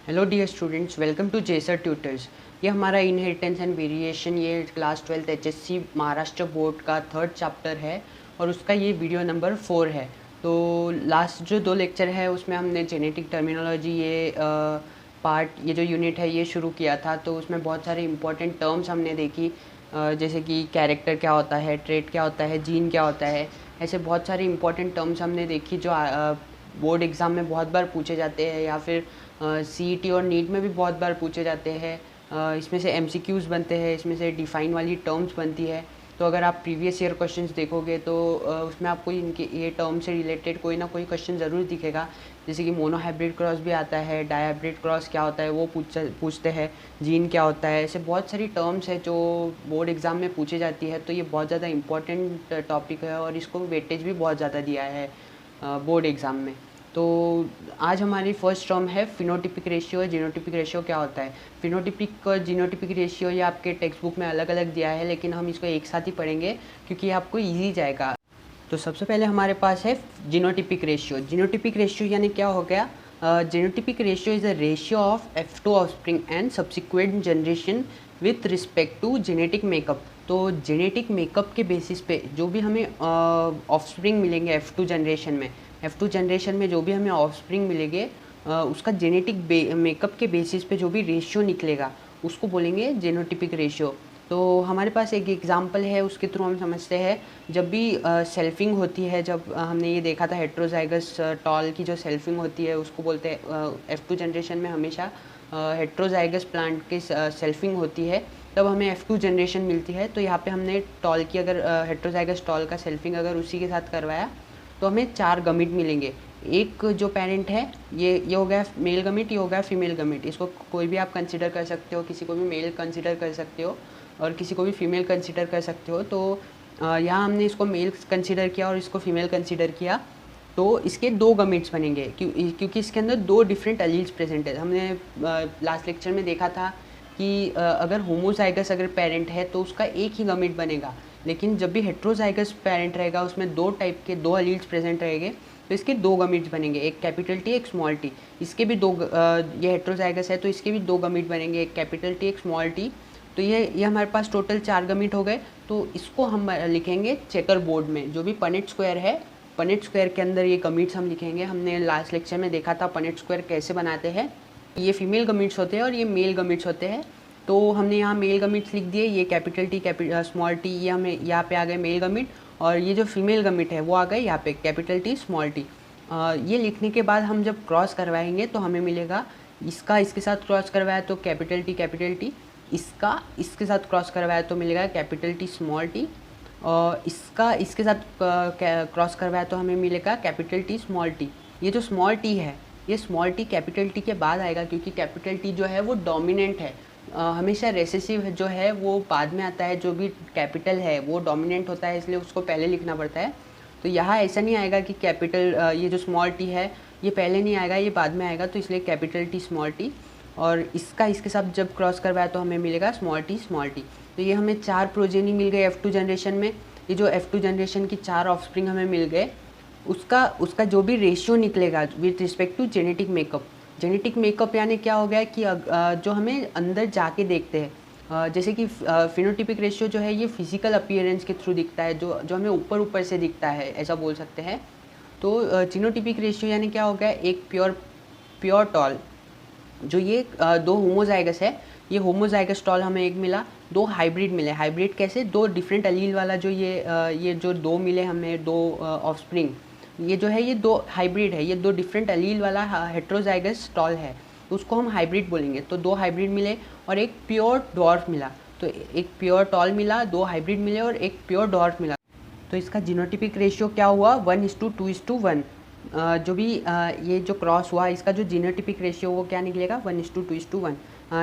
Hello dear students, welcome to Jesar tutors. ये हमारा inheritance and variation ये class 12th HSC Maharashtra board का third chapter है और उसका ये वीडियो नंबर 4 है। तो लास्ट जो 2 लेक्चर है उसमें हमने जेनेटिक टर्मिनोलॉजी ये पार्ट ये जो यूनिट है ये शुरू किया था। तो उसमें बहुत सारे इंपॉर्टेंट टर्म्स हमने देखी, जैसे कि कैरेक्टर क्या होता है, ट्रेट क्या होता है, जीन क्या होता है। ऐसे बहुत सारे इंपॉर्टेंट टर्म्स हमने देखी जो बोर्ड एग्ज़ाम में बहुत बार पूछे जाते हैं या फिर सीईटी और नीट में भी बहुत बार पूछे जाते हैं। इसमें से एमसीक्यूज़ बनते हैं, इसमें से डिफ़ाइन वाली टर्म्स बनती है। तो अगर आप प्रीवियस ईयर क्वेश्चंस देखोगे तो उसमें आपको इनके ये टर्म से रिलेटेड कोई ना कोई क्वेश्चन ज़रूर दिखेगा। जैसे कि मोनोहाइब्रिड क्रॉस भी आता है, डाईहाइब्रिड क्रॉस क्या होता है वो पूछते हैं, जीन क्या होता है। ऐसे बहुत सारी टर्म्स है जो बोर्ड एग्ज़ाम में पूछी जाती है। तो ये बहुत ज़्यादा इंपॉर्टेंट टॉपिक है और इसको वेटेज भी बहुत ज़्यादा दिया है बोर्ड एग्ज़ाम में। तो आज हमारी फर्स्ट टर्म है फिनोटिपिक रेशियो। जीनोटिपिक रेशियो क्या होता है? फिनोटिपिक और जीनोटिपिक रेशियो ये आपके टेक्स्ट बुक में अलग अलग दिया है, लेकिन हम इसको एक साथ ही पढ़ेंगे क्योंकि ये आपको ईजी जाएगा। तो सबसे पहले हमारे पास है जीनोटिपिक रेशियो। जीनोटिपिक रेशियो यानी क्या हो गया? Genotypic ratio is a ratio of F2 offspring and subsequent generation with respect to genetic makeup. तो जेनेटिक मेकअप के बेसिस पे जो भी हमें ऑफस्प्रिंग मिलेंगे F2 जनरेशन में, F2 जनरेशन में जो भी हमें ऑफस्प्रिंग मिलेंगे उसका जेनेटिक मेकअप के बेसिस पे जो भी रेशियो निकलेगा उसको बोलेंगे जेनोटिपिक रेशियो। तो हमारे पास एक एग्जांपल है, उसके थ्रू हम समझते हैं। जब भी सेल्फिंग होती है, जब हमने ये देखा था हेट्रोजाइगस टॉल की जो सेल्फिंग होती है उसको बोलते हैं F2 जनरेशन में हमेशा हेट्रोजाइगस प्लांट की सेल्फिंग होती है, तब हमें F2 जनरेशन मिलती है। तो यहाँ पे हमने टॉल की अगर हेट्रोजाइगस टॉल का सेल्फिंग अगर उसी के साथ करवाया तो हमें 4 गमीट मिलेंगे। एक जो पेरेंट है ये हो गया मेल गमीट, ये हो गया फीमेल गमीट। इसको कोई भी आप कंसिडर कर सकते हो, किसी को भी मेल कंसिडर कर सकते हो और किसी को भी फीमेल कंसिडर कर सकते हो। तो यहाँ हमने इसको मेल कंसिडर किया और इसको फीमेल कंसिडर किया, तो इसके 2 गमीट्स बनेंगे क्योंकि इसके अंदर 2 डिफरेंट अलील्स प्रेजेंट है। हमने लास्ट लेक्चर में देखा था कि अगर होमोजाइगस अगर पेरेंट है तो उसका एक ही गमीट बनेगा, लेकिन जब भी हेट्रोजाइगस पेरेंट रहेगा उसमें 2 टाइप के 2 अलील्स प्रेजेंट रहेंगे, तो इसके 2 गमीट्स बनेंगे, एक कैपिटल टी एक स्मॉल टी। इसके भी 2 ये हेट्रोजाइगस है तो इसके भी 2 गमीट बनेंगे, एक कैपिटल टी एक स्मॉल टी। तो ये हमारे पास टोटल 4 गमीट हो गए। तो इसको हम लिखेंगे चेकर बोर्ड में, जो भी पनेट स्क्वायर है, पनेट स्क्वायर के अंदर ये गमीट्स हम लिखेंगे। हमने लास्ट लेक्चर में देखा था पनेट स्क्वायर कैसे बनाते हैं। ये फीमेल गमीट्स होते हैं और ये मेल गमीट्स होते हैं। तो हमने यहाँ मेल गमीट्स लिख दिए, ये कैपिटल टी स्मॉल टी, ये हमें यहाँ पे आ गए मेल गमीट, और ये जो फीमेल गमीट है वो आ गए यहाँ पे कैपिटल टी स्मॉल टी। ये लिखने के बाद हम जब क्रॉस करवाएंगे तो हमें मिलेगा, इसका इसके साथ क्रॉस करवाया तो कैपिटल टी, इसका इसके साथ क्रॉस करवाया तो मिलेगा कैपिटल टी स्मॉल टी, और इसका इसके साथ क्रॉस करवाया तो हमें मिलेगा कैपिटल टी स्मॉल टी। ये जो स्मॉल टी है ये स्मॉल टी कैपिटल टी के बाद आएगा, क्योंकि कैपिटल टी जो है वो डोमिनेंट है। हमेशा रेसेसिव जो है वो बाद में आता है, जो भी कैपिटल है वो डोमिनेंट होता है, इसलिए उसको पहले लिखना पड़ता है। तो यहाँ ऐसा नहीं आएगा कि कैपिटल ये जो स्मॉल टी है ये पहले नहीं आएगा, ये बाद में आएगा, तो इसलिए कैपिटल टी स्मॉल टी, और इसका इसके साथ जब क्रॉस करवाया तो हमें मिलेगा स्मॉल टी। तो ये हमें 4 प्रोजेनी मिल गए F2 जनरेशन में। ये जो F2 जनरेशन की 4 ऑफस्प्रिंग हमें मिल गए, उसका जो भी रेशियो निकलेगा with respect to genetic makeup. Genetic makeup यानी क्या हो गया कि जो हमें अंदर जाके देखते हैं, जैसे कि फिनोटिपिक रेशियो जो है ये फिजिकल अपीयरेंस के थ्रू दिखता है, जो हमें ऊपर ऊपर से दिखता है, ऐसा बोल सकते हैं। तो जीनोटिपिक रेशियो यानी क्या हो गया, एक प्योर टॉल, जो ये 2 होमोजाइगस है, ये होमोजाइगस टॉल हमें एक मिला, 2 हाइब्रिड मिले। हाइब्रिड कैसे? 2 डिफरेंट अलील वाला जो ये जो 2 मिले हमें, 2 ऑफस्प्रिंग, ये जो है ये 2 हाइब्रिड है, ये 2 डिफरेंट अलील वाला हेट्रोजाइगस टॉल है, तो उसको हम हाइब्रिड बोलेंगे। तो 2 हाइब्रिड मिले और एक प्योर डॉर्फ मिला। तो एक प्योर टॉल मिला, 2 हाइब्रिड मिले और एक प्योर डॉर्फ मिला। तो इसका जीनोटिपिक रेशियो क्या हुआ? 1:2:1। जो भी ये जो क्रॉस हुआ इसका जो जीनोटिपिक रेशियो वो क्या निकलेगा? 1:2:1।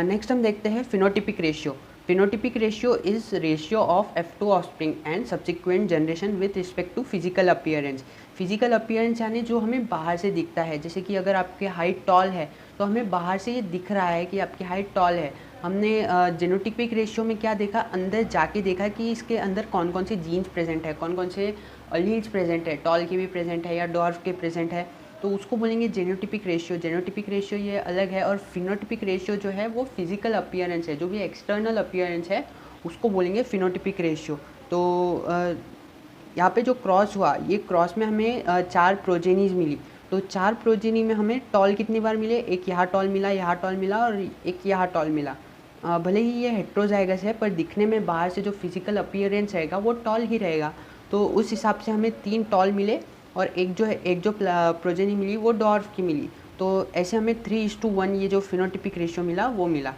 नेक्स्ट हम देखते हैं phenotypic ratio. Phenotypic ratio is ratio of F2 offspring and subsequent generation with respect to physical appearance. Physical appearance यानी जो हमें बाहर से दिखता है, जैसे कि अगर आपकी हाइट टॉल है तो हमें बाहर से ये दिख रहा है कि आपकी हाइट टॉल है। हमने जेनोटिपिक रेशियो में क्या देखा, अंदर जाके देखा कि इसके अंदर कौन कौन से जीन्स प्रेजेंट है, कौन कौन से अलील्स प्रेजेंट है, टॉल के भी प्रेजेंट है या डॉर्फ के प्रेजेंट है। तो उसको बोलेंगे जेनोटिपिक रेशियो। जेनोटिपिक रेशियो ये अलग है, और फिनोटिपिक रेशियो जो है वो फिजिकल अपीयरेंस है, जो भी एक्सटर्नल अपीयरेंस है उसको बोलेंगे फिनोटिपिक रेशियो। तो यहाँ पे जो क्रॉस हुआ, ये क्रॉस में हमें 4 प्रोजेनीज मिली। तो 4 प्रोजेनी में हमें टॉल कितनी बार मिले, एक यहाँ टॉल मिला, यहाँ टॉल मिला और एक यहाँ टॉल मिला। भले ही ये हेट्रोजाइगस है, पर दिखने में बाहर से जो फिजिकल अपीयरेंस रहेगा वो टॉल ही रहेगा। तो उस हिसाब से हमें 3 टॉल मिले, और एक जो प्रोजेनी मिली वो डॉर्फ की मिली। तो ऐसे हमें 3:1 ये जो फिनोटिपिक रेशियो मिला वो मिला।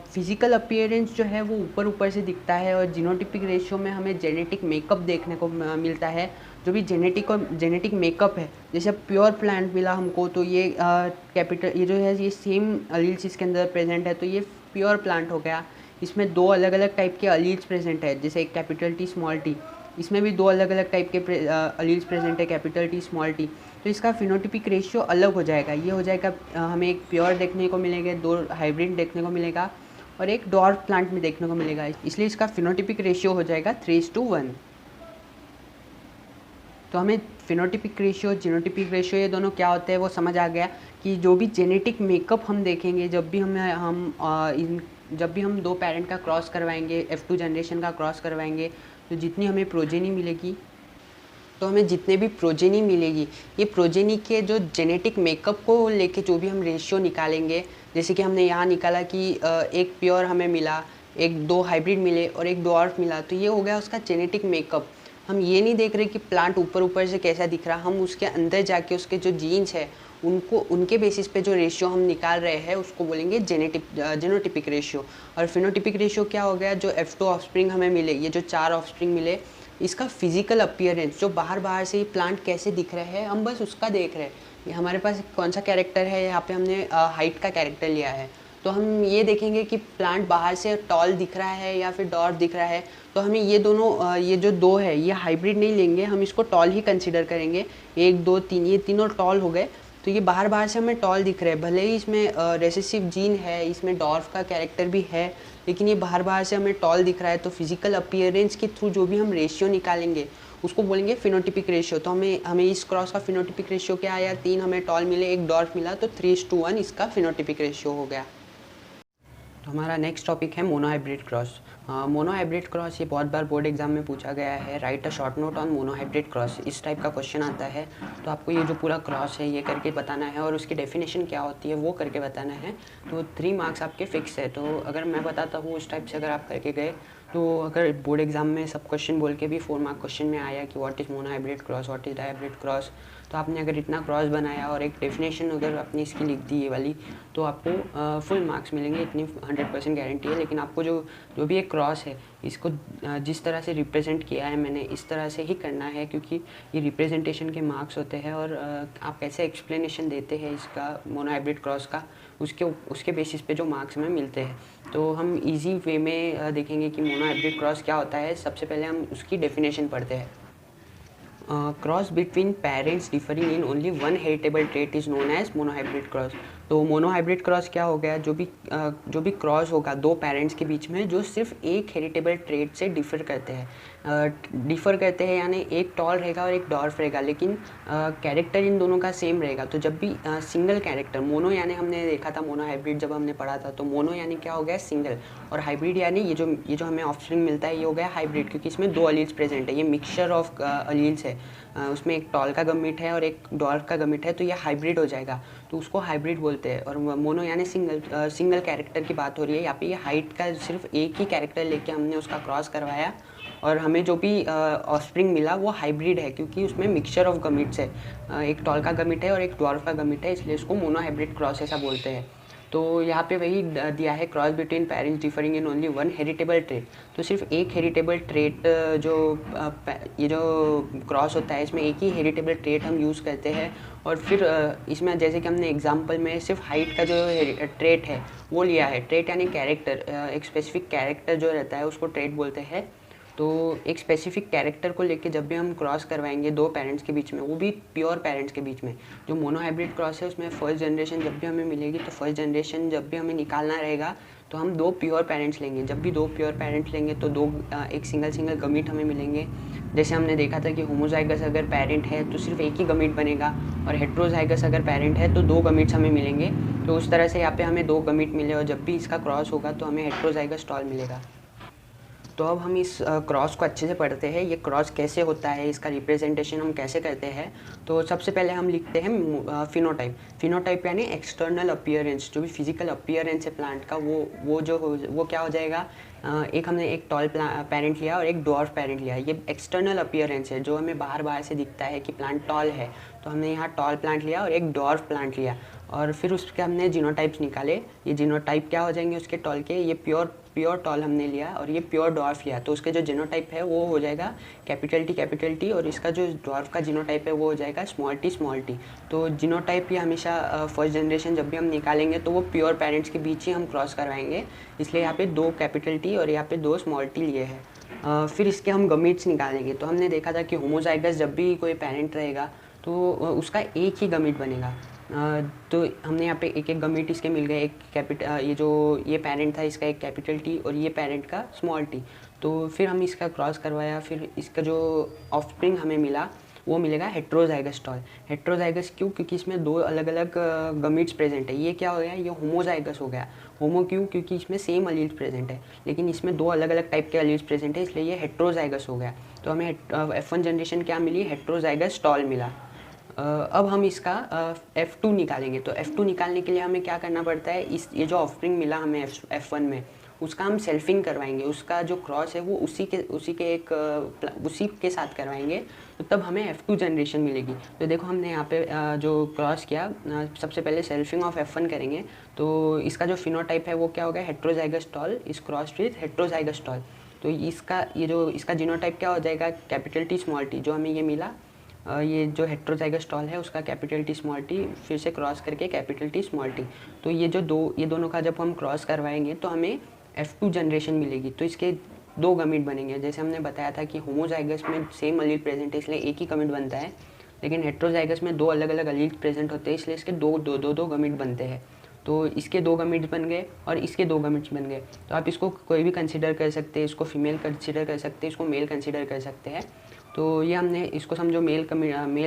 फिजिकल अपीयरेंस जो है वो ऊपर ऊपर से दिखता है, और जीनोटिपिक रेशियो में हमें जेनेटिक मेकअप देखने को मिलता है। जो भी जेनेटिक मेकअप है, जैसे प्योर प्लांट मिला हमको, तो ये कैपिटल, ये जो है ये सेम अलील्स इसके अंदर प्रेजेंट है, तो ये प्योर प्लांट हो गया। इसमें 2 अलग अलग टाइप के अलील्स प्रेजेंट है, जैसे कैपिटल टी स्मॉल टी, इसमें भी 2 अलग अलग टाइप के अलील्स प्रेजेंट है, कैपिटल टी स्मॉल टी। तो इसका फिनोटिपिक रेशियो अलग हो जाएगा। ये हो जाएगा, हमें एक प्योर देखने को मिलेगा, 2 हाइब्रिड देखने को मिलेगा, और एक डॉर्फ प्लांट में देखने को मिलेगा। इसलिए इसका फिनोटिपिक रेशियो हो जाएगा 3:1। तो हमें फिनोटिपिक रेशियो, जीनोटिपिक रेशियो ये दोनों क्या होते हैं वो समझ आ गया, कि जो भी जेनेटिक मेकअप हम देखेंगे, जब भी हम 2 पेरेंट का क्रॉस करवाएंगे, F2 जनरेशन का क्रॉस करवाएंगे, तो जितनी हमें प्रोजेनी मिलेगी, तो हमें जितने भी प्रोजेनी मिलेगी, ये प्रोजेनी के जो जेनेटिक मेकअप को लेके जो भी हम रेशियो निकालेंगे, जैसे कि हमने यहाँ निकाला कि एक प्योर हमें मिला, 2 हाइब्रिड मिले और एक डॉर्फ मिला, तो ये हो गया उसका जेनेटिक मेकअप। हम ये नहीं देख रहे कि प्लांट ऊपर ऊपर से कैसा दिख रहा, हम उसके अंदर जाके उसके जो जीन्स है उनके बेसिस पे जो रेशियो हम निकाल रहे हैं उसको बोलेंगे जेनोटिपिक रेशियो। और फिनोटिपिक रेशियो क्या हो गया, जो F2 ऑफस्प्रिंग हमें मिले, ये जो 4 ऑफस्प्रिंग मिले, इसका फिजिकल अपीयरेंस, जो बाहर से ये प्लांट कैसे दिख रहे हैं, हम बस उसका देख रहे हैं। ये हमारे पास कौन सा कैरेक्टर है, यहाँ पे हमने हाइट का कैरेक्टर लिया है, तो हम ये देखेंगे कि प्लांट बाहर से टॉल दिख रहा है या फिर डॉर्फ दिख रहा है, तो हमें ये दोनों, ये जो 2 है ये हाइब्रिड नहीं लेंगे, हम इसको टॉल ही कंसिडर करेंगे। 1 2 3 ये तीनों टॉल हो गए, तो ये बाहर से हमें टॉल दिख रहे हैं। भले ही इसमें रेसेसिव जीन है, इसमें डॉर्फ का कैरेक्टर भी है, लेकिन ये बाहर से हमें टॉल दिख रहा है। तो फिजिकल अपीयरेंस के थ्रू जो भी हम रेशियो निकालेंगे उसको बोलेंगे फिनोटिपिक रेशियो। तो हमें इस क्रॉस का फिनोटिपिक रेशियो क्या आया, 3 हमें टॉल मिले, 1 डॉर्फ मिला, तो 3:1 इसका फिनोटिपिक रेशियो हो गया। तो हमारा नेक्स्ट टॉपिक है मोनोहाइब्रिड क्रॉस। मोनोहाइब्रिड क्रॉस ये बहुत बार बोर्ड एग्जाम में पूछा गया है। Right a short note on monohybrid cross, इस टाइप का क्वेश्चन आता है। तो आपको ये जो पूरा क्रॉस है ये करके बताना है, और उसकी डेफिनेशन क्या होती है वो करके बताना है। तो 3 मार्क्स आपके फिक्स है। तो अगर मैं बताता हूँ उस टाइप से अगर आप करके गए, तो अगर बोर्ड एग्जाम में सब क्वेश्चन बोल के भी 4 मार्क क्वेश्चन में आया कि what is monohybrid cross, what is dihybrid cross, तो आपने अगर इतना क्रॉस बनाया और एक डेफिनेशन अगर अपनी इसकी लिख दी ये वाली, तो आपको फुल मार्क्स मिलेंगे, इतनी 100% गारंटी है। लेकिन आपको जो भी एक क्रॉस है, इसको जिस तरह से रिप्रेजेंट किया है मैंने, इस तरह से ही करना है, क्योंकि ये रिप्रेजेंटेशन के मार्क्स होते हैं, और आप कैसे एक्सप्लेनेशन देते हैं इसका मोनोहाइब्रिड क्रॉस का, उसके बेसिस पे जो मार्क्स हमें मिलते हैं। तो हम इजी वे में देखेंगे कि मोनोहाइब्रिड क्रॉस क्या होता है। सबसे पहले हम उसकी डेफिनेशन पढ़ते हैं। Cross between parents differing in only one heritable trait is known as monohybrid cross. तो मोनोहाइब्रिड क्रॉस क्या हो गया, जो भी क्रॉस होगा 2 पेरेंट्स के बीच में, जो सिर्फ एक हेरिटेबल ट्रेट से डिफ़र करते हैं, यानी एक टॉल रहेगा और एक डॉर्फ रहेगा, लेकिन कैरेक्टर इन दोनों का सेम रहेगा। तो जब भी सिंगल कैरेक्टर, मोनो यानी हमने देखा था मोनोहाइब्रिड जब हमने पढ़ा था, तो मोनो यानी क्या हो गया, सिंगल, और हाइब्रिड यानी ये जो हमें ऑफस्प्रिंग मिलता है ये हो गया हाइब्रिड, क्योंकि इसमें 2 अलील्स प्रेजेंट है, ये मिक्सचर ऑफ अलील्स है, उसमें एक टॉल का गमिट है और एक डॉर्फ का गमिट है, तो ये हाइब्रिड हो जाएगा, तो उसको हाइब्रिड बोलते हैं। और मोनो यानी सिंगल कैरेक्टर की बात हो रही है, यहाँ पे ये हाइट का सिर्फ एक ही कैरेक्टर लेके हमने उसका क्रॉस करवाया, और हमें जो भी ऑफस्प्रिंग मिला वो हाइब्रिड है, क्योंकि उसमें मिक्सचर ऑफ गमिट्स है, एक टॉल का गमिट है और एक डॉर्फ का गमिट है, इसलिए इसको मोनोहाइब्रिड क्रॉस ऐसा बोलते हैं। तो यहाँ पे वही दिया है, cross between parents differing in only one heritable trait. तो सिर्फ एक हेरिटेबल ट्रेट, ये जो क्रॉस होता है इसमें एक ही हेरिटेबल ट्रेट हम यूज़ करते हैं, और फिर इसमें जैसे कि हमने एग्जांपल में सिर्फ हाइट का जो ट्रेट है वो लिया है। ट्रेट यानी कैरेक्टर, एक स्पेसिफिक कैरेक्टर जो रहता है उसको ट्रेट बोलते हैं। तो एक स्पेसिफिक कैरेक्टर को लेके जब भी हम क्रॉस करवाएंगे दो पेरेंट्स के बीच में, वो भी प्योर पेरेंट्स के बीच में, जो मोनोहाइब्रिड क्रॉस है उसमें फर्स्ट जनरेशन जब भी हमें मिलेगी, तो फर्स्ट जनरेशन जब भी हमें निकालना रहेगा तो हम दो प्योर पेरेंट्स लेंगे। जब भी दो प्योर पेरेंट्स लेंगे तो एक सिंगल गमीट हमें मिलेंगे। जैसे हमने देखा था कि होमोजाइगस अगर पेरेंट है तो सिर्फ एक ही गमीट बनेगा, और हेट्रोजाइगस अगर पेरेंट है तो दो गमीट्स हमें मिलेंगे। तो उस तरह से यहाँ पे हमें दो गमीट मिले, और जब भी इसका क्रॉस होगा तो हमें हेट्रोजाइगस टॉल मिलेगा। तो अब हम इस क्रॉस को अच्छे से पढ़ते हैं, ये क्रॉस कैसे होता है, इसका रिप्रेजेंटेशन हम कैसे करते हैं। तो सबसे पहले हम लिखते हैं फिनोटाइप। फिनोटाइप यानी एक्सटर्नल अपीयरेंस, जो भी फिजिकल अपीयरेंस है प्लांट का, वो क्या हो जाएगा। एक हमने एक टॉल पेरेंट लिया और एक डॉर्फ पेरेंट लिया, ये एक्सटर्नल अपीयरेंस है, जो हमें बाहर से दिखता है कि प्लांट टॉल है। तो हमने यहाँ टॉल प्लांट लिया और एक डॉर्फ प्लांट लिया, और फिर उसके हमने जीनोटाइप्स निकाले। ये जीनोटाइप क्या हो जाएंगे उसके टॉल के, ये प्योर टॉल हमने लिया और ये प्योर डॉर्फ लिया, तो उसके जो जीनोटाइप है वो हो जाएगा कैपिटल टी, और इसका जो डॉर्फ का जीनोटाइप है वो हो जाएगा स्मॉल टी। तो जीनोटाइप ये हमेशा फर्स्ट जनरेशन जब भी हम निकालेंगे तो वो प्योर पेरेंट्स के बीच ही हम क्रॉस करवाएंगे, इसलिए यहाँ पे दो कैपिटल टी और यहाँ पे दो स्मॉल टी लिए हैं। फिर इसके हम गमीट्स निकालेंगे। तो हमने देखा था कि होमोजाइगस जब भी कोई पेरेंट रहेगा तो उसका एक ही गमीट बनेगा। तो हमने यहाँ पे एक गमीट इसके मिल गए, एक ये पेरेंट था इसका एक कैपिटल टी और ये पेरेंट का स्मॉल टी। तो फिर हम इसका क्रॉस करवाया, फिर इसका जो ऑफस्प्रिंग हमें मिला वो मिलेगा हेट्रोजाइगस टॉल। हेट्रोजाइगस क्यों, क्योंकि इसमें दो अलग अलग गमीट्स प्रेजेंट है। ये क्या हो गया, ये होमोजाइगस हो गया। होमो क्यों, क्योंकि इसमें सेम अलील्स प्रेजेंट है, लेकिन इसमें दो अलग अलग टाइप के अलील्स प्रेजेंट है, इसलिए ये हेट्रोजाइगस हो गया। तो हमें F1 जनरेशन क्या मिली, हेट्रोजाइगस टॉल मिला। अब हम इसका F2 निकालेंगे। तो F2 निकालने के लिए हमें क्या करना पड़ता है, ये जो ऑफस्प्रिंग मिला हमें F1 में, उसका हम सेल्फिंग करवाएंगे। उसका जो क्रॉस है वो उसी के साथ करवाएंगे, तो तब हमें F2 जनरेशन मिलेगी। तो देखो हमने यहाँ पे जो क्रॉस किया, सबसे पहले सेल्फिंग ऑफ F1 करेंगे। तो इसका जो फिनोटाइप है वो क्या होगा, हेट्रोजाइगस टॉल इस क्रॉस विद हेट्रोजाइगस टॉल। तो इसका जीनोटाइप क्या हो जाएगा, कैपिटल टी स्मॉल टी, जो हमें ये मिला। ये जो हेट्रोजाइगस टॉल है उसका कैपिटल टी स्मॉल टी, फिर से क्रॉस करके कैपिटल टी स्मॉल टी। तो ये दोनों का जब हम क्रॉस करवाएंगे तो हमें F2 जनरेशन मिलेगी। तो इसके दो गमीट बनेंगे। जैसे हमने बताया था कि होमोजाइगस में सेम अलील प्रेजेंट है इसलिए एक ही गमीट बनता है, लेकिन हेट्रोजाइगस में दो अलग अलग अलील प्रेजेंट होते हैं इसलिए इसके दो गमीट बनते हैं। तो इसके दो गमीट्स बन गए और इसके दो गमीट्स बन गए। तो आप इसको कोई भी कंसिडर कर सकते हैं, इसको फीमेल कंसिडर कर सकते हैं, इसको मेल कंसिडर कर सकते हैं। तो ये हमने इसको समझो मेल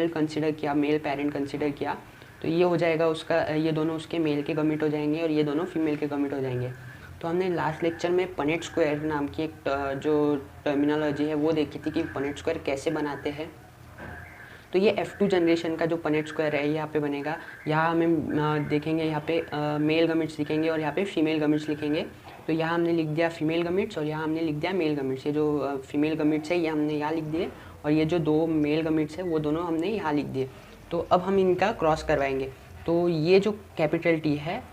कंसिडर किया, मेल पेरेंट कंसिडर किया, तो ये हो जाएगा उसका, ये दोनों उसके मेल के गमीट हो जाएंगे और ये दोनों फीमेल के गमीट हो जाएंगे। तो हमने लास्ट लेक्चर में पनेट स्क्वायर नाम की एक जो टर्मिनोलॉजी है वो देखी थी कि पनेट स्क्वायर कैसे बनाते हैं। तो ये F2 जनरेशन का जो पनेट स्क्वायर है यहाँ पे बनेगा। यहाँ हमें देखेंगे, यहाँ पे मेल गमिट्स लिखेंगे और यहाँ पे फीमेल गमिट्स लिखेंगे। तो यहाँ हमने लिख दिया फीमेल गमिट्स और यहाँ हमने लिख दिया मेल गमिट्स। ये जो फीमेल गमिट्स है ये हमने यहाँ लिख दिए और ये जो दो मेल गमिट्स है वो दोनों हमने यहाँ लिख दिए। तो अब हम इनका क्रॉस करवाएंगे। तो ये जो कैपिटल टी है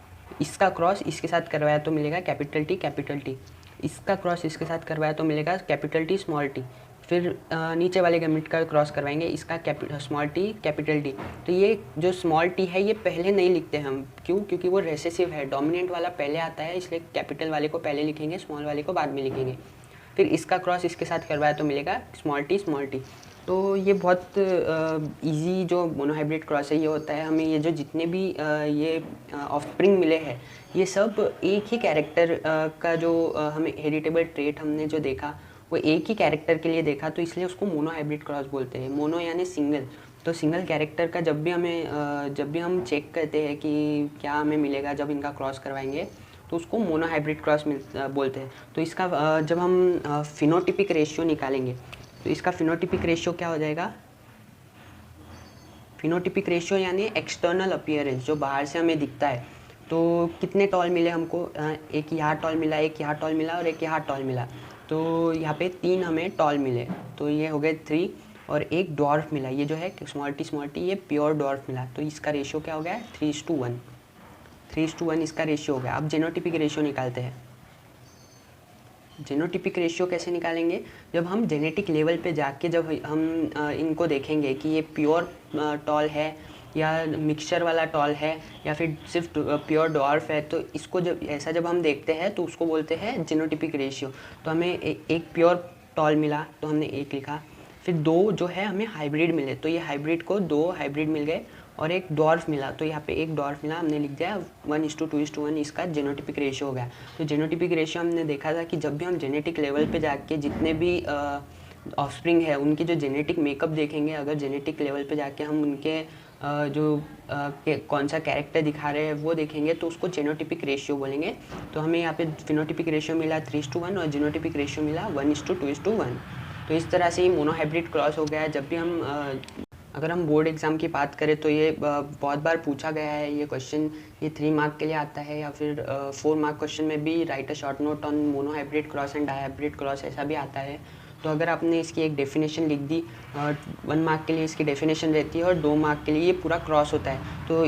इसका क्रॉस इसके साथ करवाया तो मिलेगा कैपिटल टी। इसका क्रॉस इसके साथ करवाया तो मिलेगा कैपिटल टी स्मॉल टी। फिर नीचे वाले गमिट का क्रॉस करवाएंगे, इसका स्मॉल टी कैपिटल टी। तो ये जो स्मॉल टी है ये पहले नहीं लिखते हम, क्यों? क्योंकि वो रेसेसिव है, डोमिनेंट वाला पहले आता है, इसलिए कैपिटल वाले को पहले लिखेंगे, स्मॉल वाले को बाद में लिखेंगे। फिर इसका क्रॉस इसके साथ करवाया तो मिलेगा स्मॉल टी। तो ये बहुत इजी जो मोनोहाइब्रिड क्रॉस है ये होता है। हमें ये जो जितने भी ये ऑफस्प्रिंग मिले हैं ये सब एक ही कैरेक्टर का जो हमें हेरिटेबल ट्रेट हमने जो देखा वो एक ही कैरेक्टर के लिए देखा, तो इसलिए उसको मोनोहाइब्रिड क्रॉस बोलते हैं। मोनो यानी सिंगल, तो सिंगल कैरेक्टर का जब भी हम चेक करते हैं कि क्या हमें मिलेगा जब इनका क्रॉस करवाएंगे तो उसको मोनोहाइब्रिड क्रॉस बोलते हैं। तो इसका जब हम फिनोटिपिक रेशियो निकालेंगे तो इसका फिनोटिपिक रेशियो क्या हो जाएगा, फिनोटिपिक रेशियो यानी एक्सटर्नल अपीयरेंस, जो बाहर से हमें दिखता है। तो कितने टॉल मिले हमको, एक यहाँ टॉल मिला, एक यहाँ टॉल मिला और एक यहाँ टॉल मिला। तो यहाँ पे 3 हमें टॉल मिले, तो ये हो गए 3 और एक डॉर्फ मिला, ये जो है स्मॉल टी ये प्योर डॉर्फ मिला। तो इसका रेशियो क्या हो गया, 3:1 इसका रेशियो हो गया। अब जेनोटिपिक रेशियो निकालते हैं। जेनोटिपिक रेशियो कैसे निकालेंगे, जब हम जेनेटिक लेवल पे जाके जब हम इनको देखेंगे कि ये प्योर टॉल है या मिक्सचर वाला टॉल है या फिर सिर्फ प्योर डॉर्फ है, तो इसको जब हम देखते हैं तो उसको बोलते हैं जेनोटिपिक रेशियो। तो हमें एक प्योर टॉल मिला तो हमने 1 लिखा। फिर 2 जो है हमें हाइब्रिड मिले, तो ये हाइब्रिड को 2 हाइब्रिड मिल गए, और एक डॉर्फ मिला, तो यहाँ पे 1 डॉर्फ मिला, हमने लिख दिया 1:2:1, इसका जेनोटिपिक रेशियो हो गया। तो जेनोटिपिक रेशियो हमने देखा था कि जब भी हम जेनेटिक लेवल पे जाके जितने भी ऑफस्प्रिंग है उनकी जो जेनेटिक मेकअप देखेंगे, अगर जेनेटिक लेवल पे जाके हम उनके कौन सा कैरेक्टर दिखा रहे हैं वो देखेंगे, तो उसको जेनोटिपिक रेशियो बोलेंगे। तो हमें यहाँ पे फिनोटिपिक रेशियो मिला 3:1 और जेनोटिपिक रेशियो मिला 1:2:1। तो इस तरह से ये मोनोहाइब्रिड क्रॉस हो गया है। जब भी हम अगर हम बोर्ड एग्ज़ाम की बात करें तो ये बहुत बार पूछा गया है ये क्वेश्चन, ये 3 मार्क के लिए आता है, या फिर 4 मार्क क्वेश्चन में भी right a short note on monohybrid cross and dihybrid cross, ऐसा भी आता है। तो अगर आपने इसकी एक डेफिनेशन लिख दी, 1 मार्क के लिए इसकी डेफिनेशन रहती है और 2 मार्क के लिए ये पूरा क्रॉस होता है। तो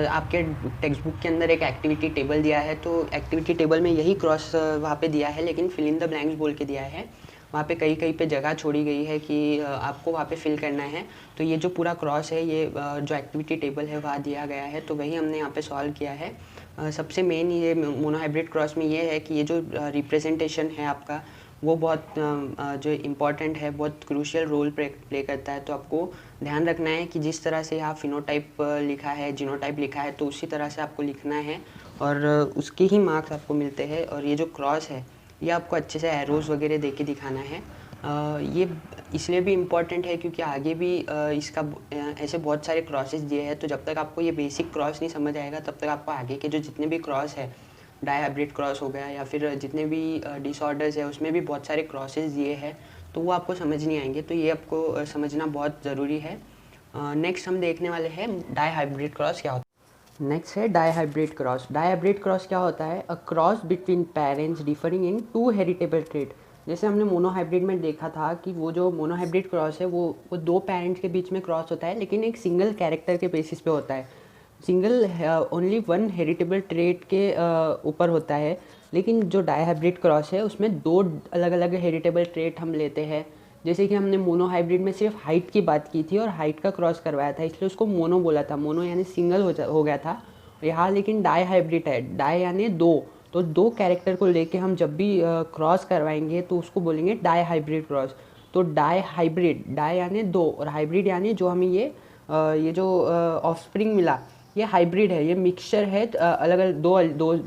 आपके टेक्स्ट बुक के अंदर एक एक्टिविटी टेबल दिया है, तो एक्टिविटी टेबल में यही क्रॉस वहाँ पे दिया है, लेकिन फिल इन द ब्लैंक्स बोल के दिया है। वहाँ पे कहीं पे जगह छोड़ी गई है कि आपको वहाँ पे फिल करना है। तो ये जो पूरा क्रॉस है, ये जो एक्टिविटी टेबल है वहाँ दिया गया है, तो वही हमने यहाँ पे सॉल्व किया है। सबसे मेन ये मोनोहाइब्रिड क्रॉस में ये है कि ये जो रिप्रेजेंटेशन है आपका, वो बहुत जो इम्पॉर्टेंट है, बहुत क्रूशियल रोल प्ले करता है। तो आपको ध्यान रखना है कि जिस तरह से यहाँ फिनोटाइप लिखा है, जीनोटाइप लिखा है, तो उसी तरह से आपको लिखना है और उसके ही मार्क्स आपको मिलते हैं। और ये जो क्रॉस है ये आपको अच्छे से एरोज़ वगैरह दे के दिखाना है। ये इसलिए भी इम्पॉर्टेंट है क्योंकि आगे भी इसका ऐसे बहुत सारे क्रॉसेस दिए हैं, तो जब तक आपको ये बेसिक क्रॉस नहीं समझ आएगा तब तक आपको आगे के जो जितने भी क्रॉस है, डाईहाइब्रिड क्रॉस हो गया या फिर जितने भी डिसऑर्डर्स है उसमें भी बहुत सारे क्रॉसेस दिए हैं, तो वो आपको समझ नहीं आएंगे। तो ये आपको समझना बहुत ज़रूरी है। नेक्स्ट हम देखने वाले हैं डाईहाइब्रिड क्रॉस क्या होता है। नेक्स्ट है डाईहाइब्रिड क्रॉस। डाईहाइब्रिड क्रॉस क्या होता है? A cross between parents differing in 2 heritable trait. जैसे हमने मोनोहाइब्रिड में देखा था कि वो जो मोनोहाइब्रिड क्रॉस है वो 2 पेरेंट्स के बीच में क्रॉस होता है, लेकिन एक सिंगल कैरेक्टर के बेसिस पे होता है। सिंगल ओनली 1 हेरिटेबल ट्रेट के ऊपर होता है। लेकिन जो डाईहाइब्रिड क्रॉस है उसमें 2 अलग अलग हेरिटेबल ट्रेट हम लेते हैं। जैसे कि हमने मोनोहाइब्रिड में सिर्फ हाइट की बात की थी और हाइट का क्रॉस करवाया था, इसलिए उसको मोनो बोला था, मोनो यानी सिंगल हो गया था। यहाँ लेकिन डाईहाइब्रिड है, डाई यानी 2, तो 2 कैरेक्टर को लेके हम जब भी क्रॉस करवाएंगे तो उसको बोलेंगे डाईहाइब्रिड क्रॉस। तो डाईहाइब्रिड, डाई यानी 2 और हाइब्रिड यानी जो हमें ये जो ऑफस्प्रिंग मिला ये हाइब्रिड है, ये मिक्सचर है अलग अलग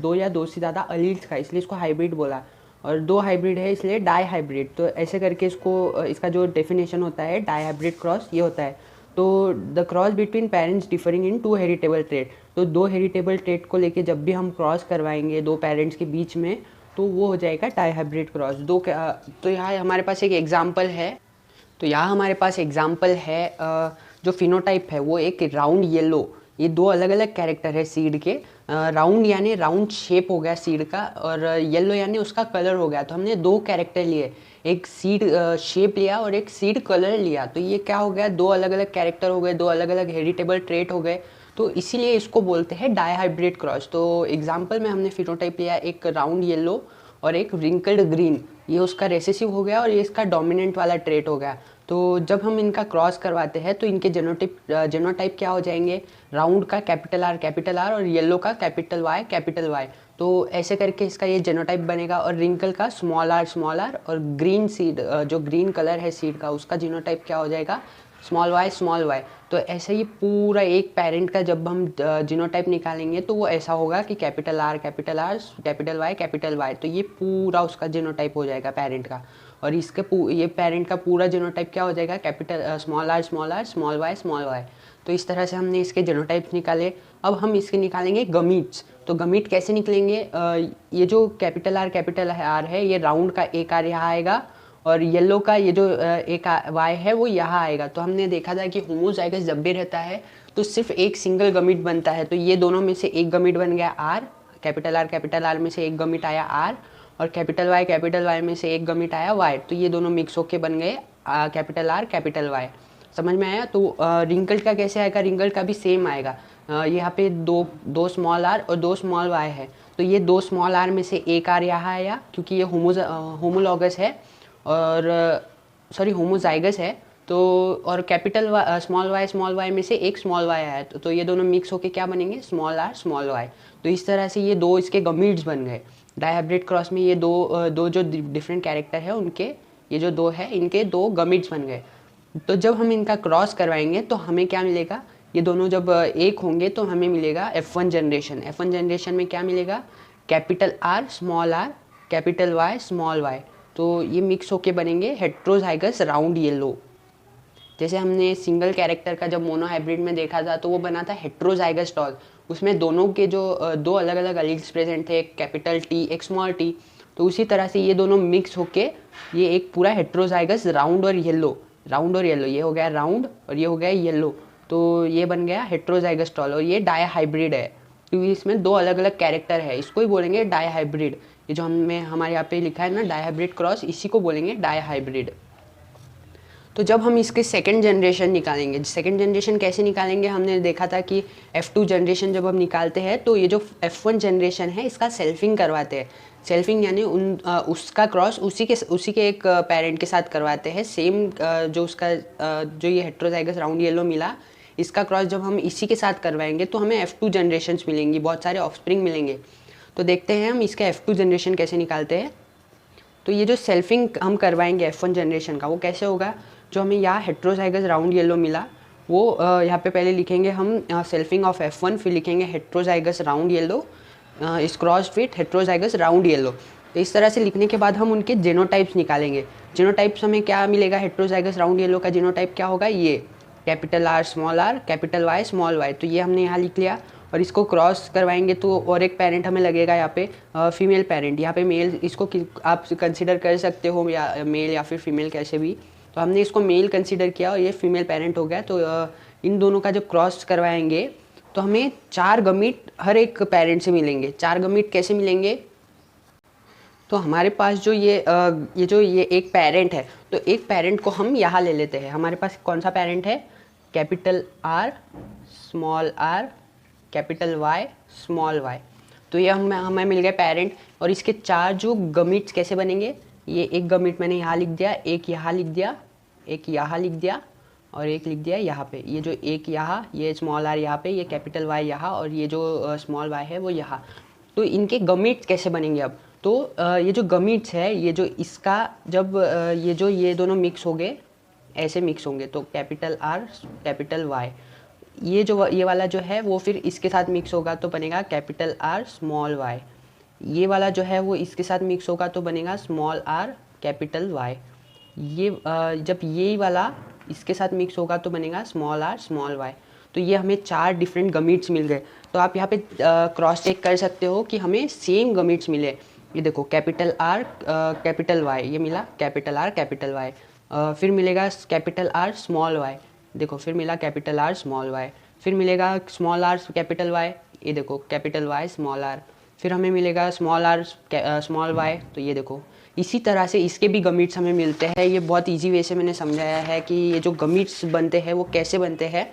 दो या दो से ज़्यादा अलील्स का, इसलिए इसको हाइब्रिड बोला। और 2 हाइब्रिड है इसलिए डाई हाइब्रिड। तो ऐसे करके इसका जो डेफिनेशन होता है डाई क्रॉस ये होता है। तो the cross between parents differing in 2 heritable trait. तो 2 हेरिटेबल ट्रेट को लेके जब भी हम क्रॉस करवाएंगे 2 पेरेंट्स के बीच में तो वो हो जाएगा डाई हाइब्रिड क्रॉस। तो यहाँ हमारे पास एक एग्जाम्पल है। तो यहाँ हमारे पास एग्जाम्पल है जो फिनोटाइप है वो एक राउंड येलो, ये 2 अलग अलग कैरेक्टर है सीड के। राउंड यानी राउंड शेप हो गया सीड का, और येलो यानी उसका कलर हो गया। तो हमने 2 कैरेक्टर लिए, एक सीड शेप लिया और एक सीड कलर लिया। तो ये क्या हो गया, 2 अलग अलग कैरेक्टर हो गए, 2 अलग अलग हेरिटेबल ट्रेट हो गए। तो इसीलिए इसको बोलते हैं डाईहाइब्रिड क्रॉस। तो एग्जाम्पल में हमने फिनोटाइप लिया एक राउंड येलो और एक रिंकल्ड ग्रीन, ये उसका रेसेसिव हो गया और ये इसका डोमिनेंट वाला ट्रेट हो गया। तो जब हम इनका क्रॉस करवाते हैं तो इनके जेनोटाइप क्या हो जाएंगे, राउंड का कैपिटल आर और येलो का कैपिटल वाई। तो ऐसे करके इसका ये जेनोटाइप बनेगा। और रिंकल का स्मॉल आर और ग्रीन सीड जो ग्रीन कलर है सीड का उसका जेनोटाइप क्या हो जाएगा, स्मॉल वाई। तो ऐसे ही पूरा एक पेरेंट का जब हम जीनोटाइप निकालेंगे तो वो ऐसा होगा कि कैपिटल आर कैपिटल वाई। तो ये पूरा उसका जीनोटाइप हो जाएगा पेरेंट का। और ये पेरेंट का पूरा जीनोटाइप क्या हो जाएगा, capital small R small Y. तो इस तरह से हमने इसके जीनोटाइप्स निकाले। अब हम इसके निकालेंगे गमीट्स। तो गमीट कैसे निकलेंगे, ये जो कैपिटल आर है ये राउंड का एक आर यहाँ आएगा और येलो का ये जो एक वाई है वो यहाँ आएगा। तो हमने देखा था कि होमोजाइगस जब भी रहता है तो सिर्फ एक सिंगल गमीट बनता है। तो ये दोनों में से एक गमीट बन गया आर, कैपिटल आर में से एक गमीट आया आर, और कैपिटल वाई में से एक गमीट आया वाई। तो ये दोनों मिक्स होके बन गए कैपिटल आर कैपिटल वाई। समझ में आया। तो रिंकल्ड का कैसे आएगा, रिंकल्ड का भी सेम आएगा। यहाँ पे दो स्मॉल आर और 2 स्मॉल वाई है। तो ये 2 स्मॉल आर में से एक आर यहाँ आया क्योंकि ये होमोलॉगस है और होमोजाइगस है। तो और कैपिटल स्मॉल वाई में से एक स्मॉल वाई आया। तो ये दोनों मिक्स होके क्या बनेंगे, स्मॉल आर स्मॉल वाई। तो इस तरह से ये 2 इसके गमीट्स बन गए। डाईहाइब्रिड क्रॉस में ये दो जो डिफरेंट कैरेक्टर है उनके ये जो दो है इनके दो गमीट्स बन गए। तो जब हम इनका क्रॉस करवाएंगे तो हमें क्या मिलेगा, ये दोनों जब एक होंगे तो हमें मिलेगा F1 जनरेशन। F1 जनरेशन में क्या मिलेगा, capital R small r capital Y small y। तो ये मिक्स होके बनेंगे हेट्रोजाइगस राउंड येलो। जैसे हमने सिंगल कैरेक्टर का जब मोनोहाइब्रिड में देखा था तो वो बना था हेट्रोजाइगस टॉल, उसमें दोनों के जो दो अलग अलग एलील्स प्रेजेंट थे, एक कैपिटल T एक स्मॉल t। तो उसी तरह से ये दोनों मिक्स होके ये एक पूरा हेट्रोजाइगस राउंड और येलो, राउंड और येलो, ये हो गया राउंड और ये हो गया येलो। तो ये बन गया हेट्रोजाइगस टॉल और ये डायहाइब्रिड है क्योंकि इसमें दो अलग अलग कैरेक्टर है, इसको ही बोलेंगे डायहाइब्रिड। ये जो हमारे यहाँ पे लिखा है ना डायहाइब्रिड क्रॉस, इसी को बोलेंगे डायहाइब्रिड। तो जब हम इसके सेकंड जनरेशन निकालेंगे, सेकंड जनरेशन कैसे निकालेंगे, हमने देखा था कि F2 जनरेशन जब हम निकालते हैं तो ये जो F1 जनरेशन है इसका सेल्फिंग करवाते हैं। सेल्फिंग यानी उसका क्रॉस उसी के एक पेरेंट के साथ करवाते हैं। सेम जो उसका जो ये हेट्रोजाइगस राउंड येलो मिला, इसका क्रॉस जब हम इसी के साथ करवाएंगे तो हमें F2 जनरेशन्स मिलेंगी, बहुत सारे ऑफस्प्रिंग मिलेंगे। तो देखते हैं हम इसका F2 जनरेशन कैसे निकालते हैं। तो ये जो सेल्फिंग हम करवाएंगे F1 जनरेशन का वो कैसे होगा, जो हमें यहाँ हेट्रोजाइगस राउंड येलो मिला वो यहाँ पे पहले लिखेंगे हम सेल्फिंग ऑफ F1, फिर लिखेंगे हेट्रोजाइगस राउंड येलो इस cross with heterozygous round yellow. तो इस तरह से लिखने के बाद हम उनके जीनोटाइप्स निकालेंगे। जीनोटाइप्स हमें क्या मिलेगा, हेट्रोजाइगस राउंड येलो का जीनोटाइप क्या होगा, ये capital R small r capital Y small y। तो ये हमने यहाँ लिख लिया और इसको क्रॉस करवाएंगे तो और एक पेरेंट हमें लगेगा यहाँ पे फीमेल पेरेंट। यहाँ पे मेल इसको आप कंसिडर कर सकते हो या मेल या फिर फीमेल कैसे भी। तो हमने इसको मेल कंसिडर किया और ये फीमेल पेरेंट हो गया। तो इन दोनों का जब क्रॉस करवाएंगे तो हमें 4 गमीट हर एक पेरेंट से मिलेंगे। 4 गमीट कैसे मिलेंगे, तो हमारे पास जो ये एक पेरेंट है, तो एक पेरेंट को हम यहाँ ले लेते हैं। हमारे पास कौन सा पेरेंट है, capital R small r capital Y small y। तो ये हमें मिल गया पेरेंट। और इसके 4 जो गमीट्स कैसे बनेंगे, ये एक गमीट मैंने यहाँ लिख दिया, एक यहाँ लिख दिया, एक यहाँ लिख दिया और एक लिख दिया यहाँ पे। ये जो एक यहाँ, ये स्मॉल r यहाँ पे, ये कैपिटल Y यहाँ और ये जो स्मॉल y है वो यहाँ। तो इनके गमीट्स कैसे बनेंगे अब, तो ये जो गमीट्स है, ये जो इसका जब ये दोनों मिक्स हो गए, ऐसे मिक्स होंगे तो कैपिटल R कैपिटल Y। ये वाला जो है वो फिर इसके साथ मिक्स होगा तो बनेगा कैपिटल R स्मॉल y। ये वाला जो है वो इसके साथ मिक्स होगा तो बनेगा स्मॉल r कैपिटल Y। ये जब ये वाला इसके साथ मिक्स होगा तो बनेगा स्मॉल r स्मॉल y। तो ये हमें 4 डिफरेंट गमीट्स मिल गए। तो आप यहाँ पे क्रॉस चेक कर सकते हो कि हमें सेम गमीट्स मिले। ये देखो कैपिटल R कैपिटल Y, ये मिला कैपिटल R कैपिटल Y। फिर मिलेगा कैपिटल R स्मॉल y, देखो फिर मिला कैपिटल R स्मॉल y। फिर मिलेगा स्मॉल r कैपिटल Y, ये देखो कैपिटल Y स्मॉल r। फिर हमें मिलेगा स्मॉल r स्मॉल y, तो ये देखो इसी तरह से इसके भी गमीट्स हमें मिलते हैं। ये बहुत इजी वे से मैंने समझाया है कि ये जो गमीट्स बनते हैं वो कैसे बनते हैं।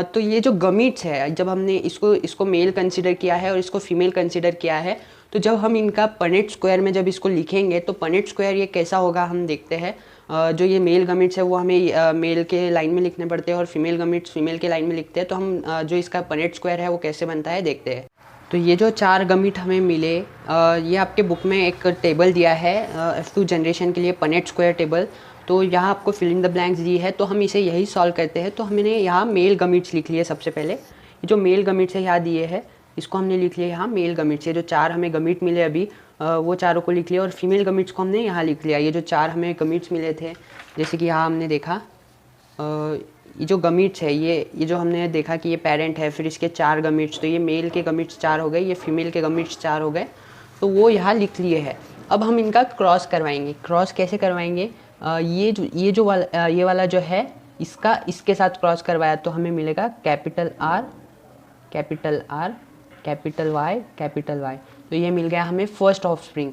तो ये जो गमीट्स है, जब हमने इसको मेल कंसिडर किया है और इसको फीमेल कंसिडर किया है, तो जब हम इनका पनेट स्क्वायर में जब इसको लिखेंगे तो पनेट स्क्वायर ये कैसा होगा हम देखते हैं। जो ये मेल गमीट्स है वो हमें मेल के लाइन में लिखने पड़ते हैं और फीमेल गमीट्स फीमेल के लाइन में लिखते हैं। तो हम जो इसका पनेट स्क्वायर है वो कैसे बनता है देखते हैं। तो ये जो 4 गमीट हमें मिले, ये आपके बुक में एक टेबल दिया है F2 जनरेशन के लिए, पनेट स्क्वायर टेबल। तो यहाँ आपको फिल इन द ब्लैंक्स दी है, तो हम इसे यही सॉल्व करते हैं। तो हमने यहाँ मेल गमीट्स लिख लिए सबसे पहले। ये जो मेल गमीट्स है यहाँ दिए है, इसको हमने लिख लिया यहाँ मेल गमीट्स। ये जो 4 हमें गमीट मिले अभी वो चारों को लिख लिया और फीमेल गमीट्स को हमने यहाँ लिख लिया। ये जो 4 हमें गमीट्स मिले थे, जैसे कि यहाँ हमने देखा ये जो गमीट्स है, ये जो हमने देखा कि ये पेरेंट है, फिर इसके 4 गमीट्स, तो ये मेल के गमीट्स 4 हो गए, ये फीमेल के गमीट्स 4 हो गए, तो वो यहाँ लिख लिए हैं। अब हम इनका क्रॉस करवाएंगे। क्रॉस कैसे करवाएंगे, ये वाला जो है इसके साथ क्रॉस करवाया तो हमें मिलेगा capital R capital Y capital Y। तो ये मिल गया हमें फर्स्ट ऑफस्प्रिंग।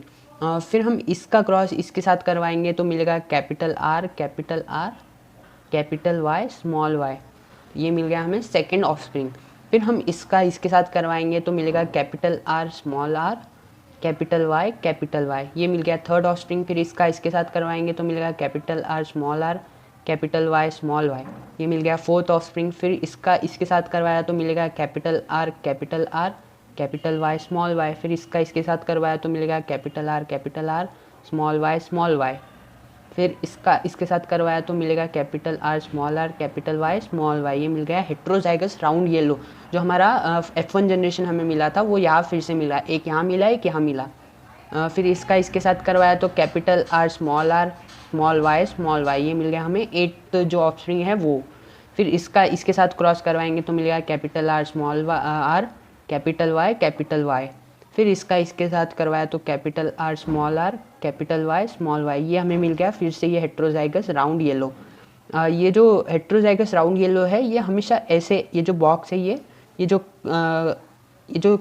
फिर हम इसका क्रॉस इसके साथ करवाएंगे तो मिलेगा capital R capital Y small y। ये मिल गया हमें सेकेंड ऑफस्प्रिंग। फिर हम इसके साथ करवाएंगे तो मिलेगा capital R small r capital Y। ये मिल गया थर्ड ऑफस्प्रिंग। फिर इसके साथ करवाएंगे तो मिलेगा capital R small r capital Y small y। ये मिल गया फोर्थ ऑफस्प्रिंग। फिर इसके साथ करवाया तो मिलेगा capital R capital Y small y। फिर इसके साथ करवाया तो मिलेगा कैपिटल R स्मॉल y। फिर इसके साथ करवाया तो मिलेगा capital R small R capital Y small Y, ये मिल गया हेट्रोजाइगस राउंड येलो। जो हमारा F1 जनरेशन हमें मिला था वो यहाँ फिर से मिला, एक यहाँ मिला एक यहाँ मिला। फिर इसके साथ करवाया तो capital R small Y small Y, ये मिल गया हमें 8 जो ऑफस्प्रिंग है वो। फिर इसके साथ क्रॉस करवाएंगे तो मिलेगा capital R small R capital Y. फिर इसके साथ करवाया तो capital R capital Y small Y, ये हमें मिल गया फिर से ये हेट्रोजाइगस राउंड येलो। ये जो हेट्रोजाइगस राउंड येलो है ये हमेशा ऐसे, ये जो बॉक्स है ये जो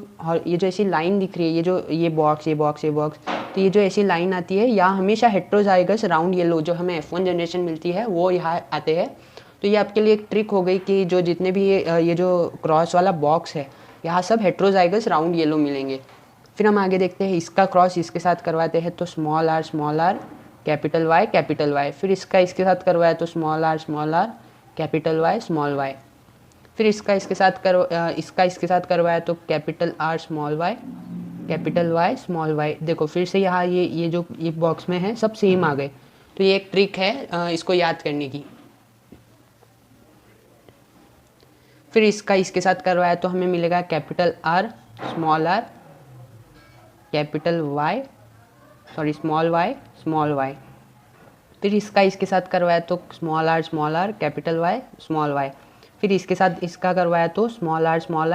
ऐसी लाइन दिख रही है, ये बॉक्स तो ये जो ऐसी लाइन आती है यहाँ हमेशा हेट्रोजाइगस राउंड येलो जो हमें F1 जनरेशन मिलती है वो यहाँ आते हैं। तो ये आपके लिए एक ट्रिक हो गई कि जो जितने भी ये जो क्रॉस वाला बॉक्स है यहाँ सब हेट्रोजाइगस राउंड येलो मिलेंगे। फिर हम आगे देखते हैं इसका क्रॉस इसके साथ करवाते हैं तो स्मॉल आर कैपिटल वाई। फिर इसके साथ करवाया तो small R capital Y small Y. फिर इसके साथ करवाया तो capital R small Y capital Y small Y. देखो फिर से यहाँ ये जो ये बॉक्स में है सब सेम आ गए। तो ये एक ट्रिक है इसको याद करने की। फिर इसके साथ करवाया तो हमें मिलेगा capital R capital Y small Y. फिर इसके साथ करवाया तो small R capital Y small Y. फिर इसका करवाया तो स्मॉल आर स्मॉल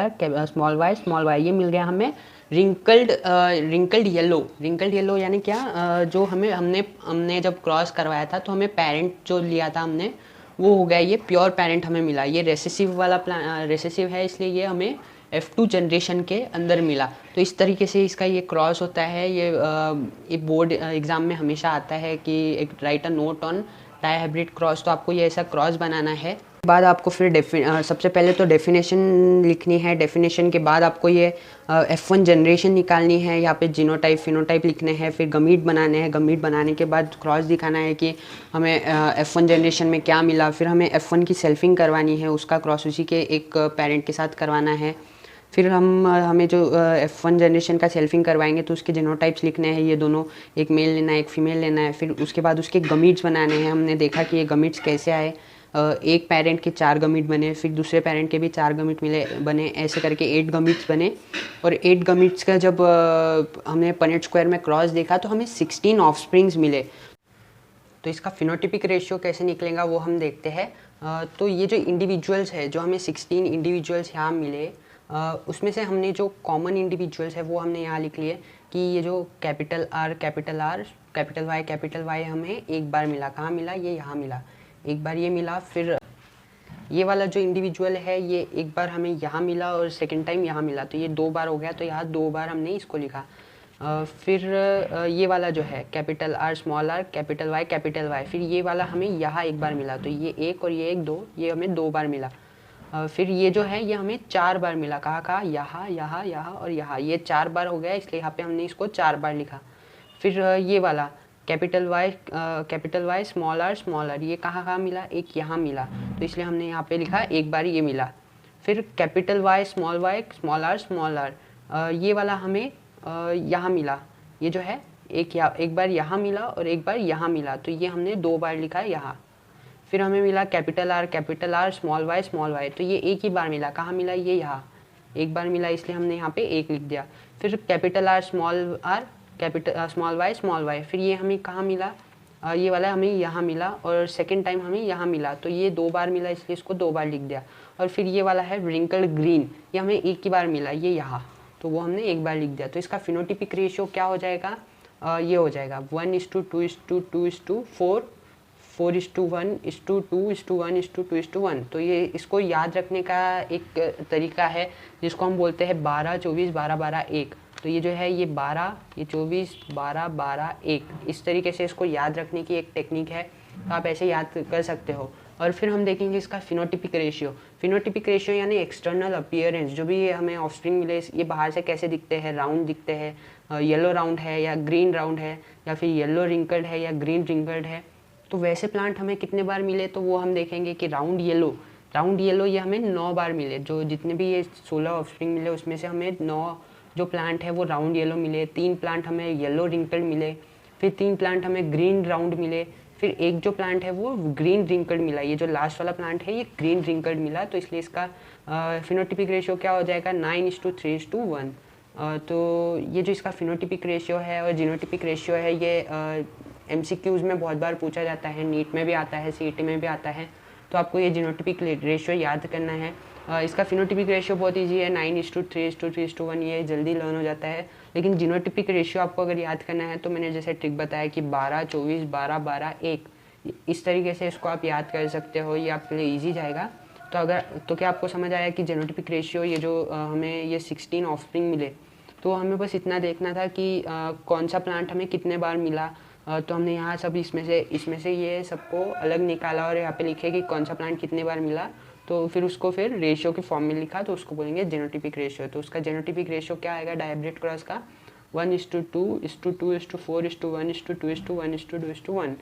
वाई, ये मिल गया हमें रिंकल्ड येलो। यानी क्या, जो हमने जब क्रॉस करवाया था तो हमें पेरेंट जो लिया था हमने वो हो गया ये प्योर पेरेंट हमें मिला। ये रेसेसिव है इसलिए ये हमें F2 जनरेशन के अंदर मिला। तो इस तरीके से इसका ये क्रॉस होता है। ये बोर्ड एग्ज़ाम में हमेशा आता है कि एक write a note on dihybrid cross. तो आपको ये ऐसा क्रॉस बनाना है। बाद आपको फिर सबसे पहले तो डेफिनेशन लिखनी है। डेफिनेशन के बाद आपको ये F1 जनरेशन निकालनी है। यहाँ पे जीनोटाइप फिनोटाइप लिखने हैं। फिर गमीट बनाने हैं। गमीट बनाने के बाद क्रॉस दिखाना है कि हमें F1 जनरेशन में क्या मिला। फिर हमें F1 की सेल्फिंग करवानी है, उसका क्रॉस उसी के एक पेरेंट के साथ करवाना है। फिर हमें जो F1 जनरेशन का सेल्फिंग करवाएंगे तो उसके जीनोटाइप्स लिखने हैं, ये दोनों, एक मेल लेना है एक फीमेल लेना है। फिर उसके बाद उसके गमीट्स बनाने हैं। हमने देखा कि ये गमीट्स कैसे आए, एक पेरेंट के 4 गमीट बने, फिर दूसरे पेरेंट के भी 4 गमीट बने, ऐसे करके 8 गमीट्स बने। और 8 गमीट्स का जब हमने पनेट स्क्वायर में क्रॉस देखा तो हमें 16 ऑफस्प्रिंग्स मिले। तो इसका फिनोटिपिक रेशियो कैसे निकलेगा वो हम देखते हैं। तो ये जो इंडिविजुअल्स है, जो हमें 16 इंडिविजुअल्स यहाँ मिले, उसमें से हमने जो कॉमन इंडिविजुअल्स है वो हमने यहाँ लिख लिए कि ये जो कैपिटल आर कैपिटल वाई हमें एक बार मिला। कहाँ मिला? ये यहाँ मिला, एक बार ये मिला। फिर ये वाला जो इंडिविजुअल है ये एक बार हमें यहाँ मिला और सेकंड टाइम यहाँ मिला, तो ये 2 बार हो गया। तो यहाँ 2 बार हमने इसको लिखा। फिर ये वाला जो है कैपिटल आर कैपिटल वाई, फिर ये वाला हमें यहाँ एक बार मिला, तो ये एक और ये एक 2, ये हमें 2 बार मिला। फिर ये जो है ये हमें 4 बार मिला। कहाँ? यहाँ और यहाँ, ये 4 बार हो गया, इसलिए यहाँ पे हमने इसको 4 बार लिखा। फिर ये वाला कैपिटल वाई स्मॉल आर, ये कहाँ मिला? एक यहाँ मिला, तो इसलिए हमने यहाँ पे लिखा एक बार ये मिला। फिर कैपिटल वाई स्मॉल आर, ये वाला हमें यहाँ मिला। ये जो है एक बार यहाँ मिला और एक बार यहाँ मिला, तो ये हमने 2 बार लिखा है यहाँ। फिर हमें मिला कैपिटल आर स्मॉल वाई, तो ये एक ही बार मिला। कहाँ मिला? ये यहाँ एक बार मिला, इसलिए हमने यहाँ पे 1 लिख दिया। फिर कैपिटल आर स्मॉल वाई, फिर ये हमें कहाँ मिला? ये वाला हमें यहाँ मिला और सेकंड टाइम हमें यहाँ मिला, तो ये 2 बार मिला, इसलिए इसको 2 बार लिख दिया। और फिर ये वाला है रिंकल्ड ग्रीन, ये हमें एक ही बार मिला, ये यहाँ, तो वो हमने एक बार लिख दिया। तो इसका फिनोटिपिक रेशियो क्या हो जाएगा? ये हो जाएगा 1:2:2:4, 4:1:2:1:1। तो ये इसको याद रखने का एक तरीका है जिसको हम बोलते हैं 12 24 12 12 1। तो ये जो है ये 12, ये 24, 12 12 1, इस तरीके से इसको याद रखने की एक टेक्निक है। तो आप ऐसे याद कर सकते हो। और फिर हम देखेंगे इसका फिनोटिपिक रेशियो यानी एक्सटर्नल अपीयरेंस। जो भी हमें ऑफस्प्रिंग मिले ये बाहर से कैसे दिखते हैं? राउंड दिखते हैं, येलो राउंड है या ग्रीन राउंड है, या फिर येलो रिंकल्ड है या ग्रीन रिंकल्ड है। तो वैसे प्लांट हमें कितने बार मिले? तो वो हम देखेंगे कि राउंड येलो ये हमें 9 बार मिले। जो जितने भी ये 16 ऑफस्प्रिंग मिले उसमें से हमें 9 जो प्लांट है वो राउंड येलो मिले, 3 प्लांट हमें येलो रिंकल्ड मिले, फिर 3 प्लांट हमें ग्रीन राउंड मिले, फिर एक जो प्लांट है वो ग्रीन रिंकल्ड मिला, ये जो लास्ट वाला प्लांट है ये ग्रीन रिंकल्ड मिला, तो इसलिए इसका फिनोटिपिक रेशियो क्या हो जाएगा 9:3:1। तो ये जो इसका फिनोटिपिक रेशियो है और जीनोटिपिक रेशियो है ये MCQs में बहुत बार पूछा जाता है, नीट में भी आता है, CET में भी आता है, तो आपको ये जीनोटिपिक रेशियो याद करना है। इसका फिनोटिपिक रेशियो बहुत इजी है, 9:3:1, ये जल्दी लर्न हो जाता है। लेकिन जीनोटिपिक रेशियो आपको अगर याद करना है तो मैंने जैसे ट्रिक बताया कि 12:24, 12:12:1, इस तरीके से इसको आप याद कर सकते हो, ये आपके लिए ईजी जाएगा। तो क्या आपको समझ आया कि जीनोटिपिक रेशियो ये जो हमें ये 16 ऑफस्प्रिंग मिले, तो हमें बस इतना देखना था कि कौन सा प्लांट हमें कितने बार मिला। तो हमने यहाँ सब इसमें से ये सबको अलग निकाला और यहाँ पे लिखे कि कौन सा प्लांट कितने बार मिला, तो फिर रेशियो के फॉर्म में लिखा, तो उसको बोलेंगे जीनोटिपिक रेशियो। तो उसका जीनोटिपिक रेशियो क्या आएगा डायहाइब्रिड क्रॉस का 1:2:2:4:1:2:1:2:1।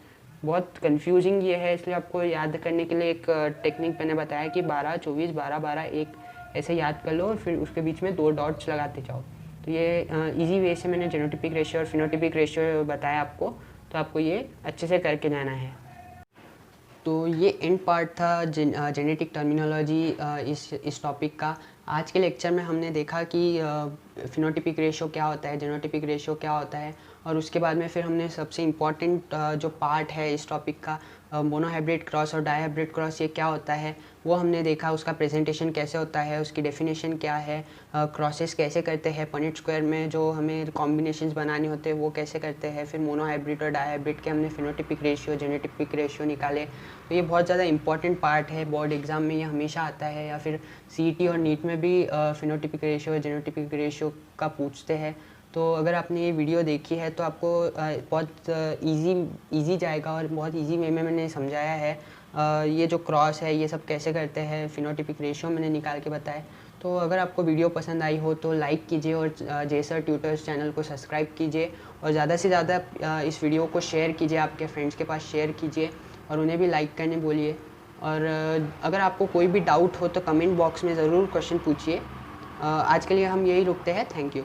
बहुत कंफ्यूजिंग ये है, इसलिए आपको याद करने के लिए एक टेक्निक मैंने बताया कि 12:24, 12:12:1 ऐसे याद कर लो और फिर उसके बीच में 2 डॉट्स लगाते जाओ। तो ये इजी वे से मैंने जीनोटिपिक रेशियो और फिनोटिपिक रेशियो बताया आपको, तो आपको ये अच्छे से करके जाना है। तो ये एंड पार्ट था जेनेटिक टर्मिनोलॉजी इस टॉपिक का। आज के लेक्चर में हमने देखा कि फिनोटिपिक रेशियो क्या होता है, जीनोटिपिक रेशियो क्या होता है, और उसके बाद में फिर हमने सबसे इम्पॉर्टेंट जो पार्ट है इस टॉपिक का, मोनोहाइब्रिड क्रॉस और डायहाइब्रिड क्रॉस ये क्या होता है वो हमने देखा, उसका प्रेजेंटेशन कैसे होता है, उसकी डेफिनेशन क्या है, क्रॉसेस कैसे करते हैं, पनिट स्क्वायर में जो हमें कॉम्बिनेशंस बनाने होते हैं वो कैसे करते हैं, फिर मोनोहाइब्रिड और डायहाइब्रिड के हमने फिनोटिपिक रेशियो जेनेटिपिक रेशियो निकाले। तो ये बहुत ज़्यादा इंपॉर्टेंट पार्ट है, बोर्ड एग्जाम में ये हमेशा आता है, या फिर CET और नीट में भी फिनोटिपिक रेशियो और जेनेटिपिक रेशियो का पूछते हैं। तो अगर आपने ये वीडियो देखी है तो आपको बहुत इजी जाएगा और बहुत इजी वे में मैंने समझाया है। ये जो क्रॉस है ये सब कैसे करते हैं, फिनोटिपिक रेशियो मैंने निकाल के बताया। तो अगर आपको वीडियो पसंद आई हो तो लाइक कीजिए और जेसर ट्यूटर्स चैनल को सब्सक्राइब कीजिए, और ज़्यादा से ज़्यादा इस वीडियो को शेयर कीजिए, आपके फ्रेंड्स के पास शेयर कीजिए और उन्हें भी लाइक करने बोलिए। और अगर आपको कोई भी डाउट हो तो कमेंट बॉक्स में ज़रूर क्वेश्चन पूछिए। आज के लिए हम यही रुकते हैं। Thank you.